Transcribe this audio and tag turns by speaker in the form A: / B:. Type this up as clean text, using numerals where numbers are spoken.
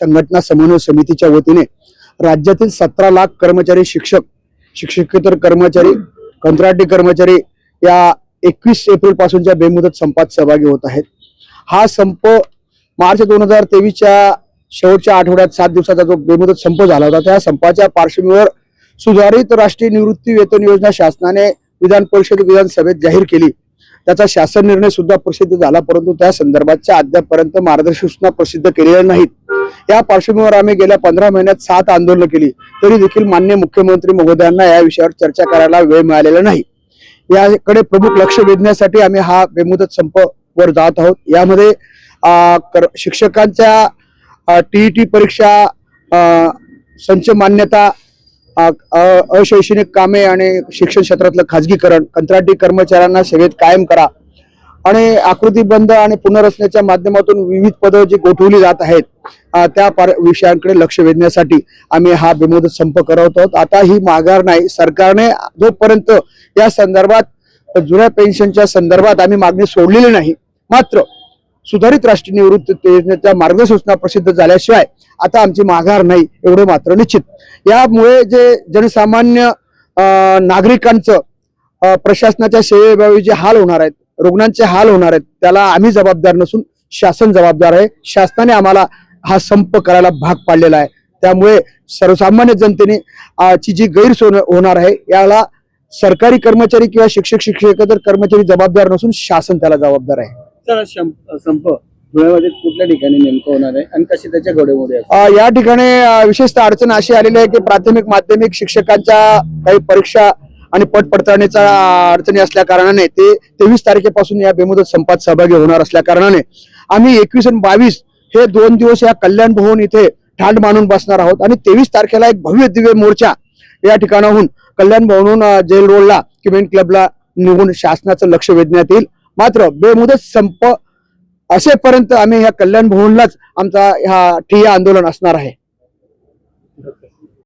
A: संघटना समन्वय समितीच्या वतीने राज्यातील 17 लाख कर्मचारी, शिक्षक, शिक्षकेतर कर्मचारी, कंत्राटी कर्मचारी या 21 एप्रिल पासूनच्या बेमुदत संपात सहभागी होत आहेत। हा संप मार्च 2023च्या शेवटच्या आठवड्यात 7 दिवसाचा जो बेमुदत संप झाला होता, त्या संपाच्या पार्श्वभूमीवर सुधारित राष्ट्रीय निवृत्ती वेतन योजना शासनाने विधान परिषद विधानसभेत जाहीर केली। त्याचा शासन निर्णय सुद्धा प्रसिद्ध झाला, परंतु त्या संदर्भातच्या अद्यापपर्यंत मार्गदर्शक सूचना प्रसिद्ध केलेल्या नाहीत। या पार्श्वभूमीवर आम्ही गेल्या 15 महिन्यात 7 आंदोलन केली, तरी देखील माननीय मुख्यमंत्री महोदयांना या विषयावर चर्चा करायला वेळ मिळालेला नाही। याकडे प्रमुख लक्ष वेधण्यासाठी आम्ही हा बेमुदत संप वर जात आहोत। यामध्ये शिक्षकांच्या टीईटी परीक्षा, संच मान्यता, अशैक्षणिक कामे आणि शिक्षण क्षेत्रातलं खाजगीकरण, कंत्राटी कर्मचाऱ्यांना सेवेत कायम करा आणि आकृतीबंध आणि पुनर्रचनेच्या माध्यमातून विविध पदं जी गोठवली जात आहेत, त्या विषयांकडे लक्ष वेधण्यासाठी आम्ही हा बेमुदत संप करत आहोत। आता ही माघार नाही। सरकारने जोपर्यंत या संदर्भात जुन्या पेन्शनच्या संदर्भात आम्ही मागणी सोडलेली नाही, मात्र सुधारित राष्ट्रीय निवृत्ती योजनेच्या मार्गदर्शक प्रसिद्ध झाल्याशिवाय आता आमची माघार नाही, एवढे मात्र निश्चित। यामुळे जे जनसामान्य नागरिकांचं प्रशासनाच्या सेवेबाबत जे हाल होणार आहेत, रुग्णांचे हाल होणार आहेत, त्याला आम्ही जबाबदार नसून शासन जबाबदार आहे। शासनाने आम्हाला हा संप करायला भाग पाडलेला आहे। त्यामुळे सर्वसामान्य जनतेने ची जी गैरसोय होणार आहे, याला सरकारी कर्मचारी किंवा शिक्षक, शिक्षकेतर कर्मचारी जबाबदार नसून शासन त्याला जबाबदार आहे।
B: संप धुळ्यामध्ये कुठल्या ठिकाणी नेमकं होणार आहे आणि कशी त्याच्या घडामोडी आहेत?
A: या ठिकाणी विशेषतः अडचण अशी आलेली आहे की प्राथमिक माध्यमिक शिक्षकांच्या काही परीक्षा आणि पट पडताळणीचा अडचणी असल्या कारणाने ते 23 तारखेपासून या बेमुदत संपात सहभागी होणार असल्या कारणाने आम्ही 21 आणि 22 हे 2 दिवस या कल्याण भवन इथे ठाण मानून बसणार आहोत आणि 23 तारखेला एक भव्य दिव्य मोर्चा या ठिकाणाहून कल्याण भवनहून जेल रोडला किमेन क्लबला निघून शासनाचं लक्ष वेधण्यात येईल। मात्र बेमुदत संप असेपर्यंत आम्ही ह्या कल्याण भवनलाच आमचा ह्या ठिय्या आंदोलन असणार आहे।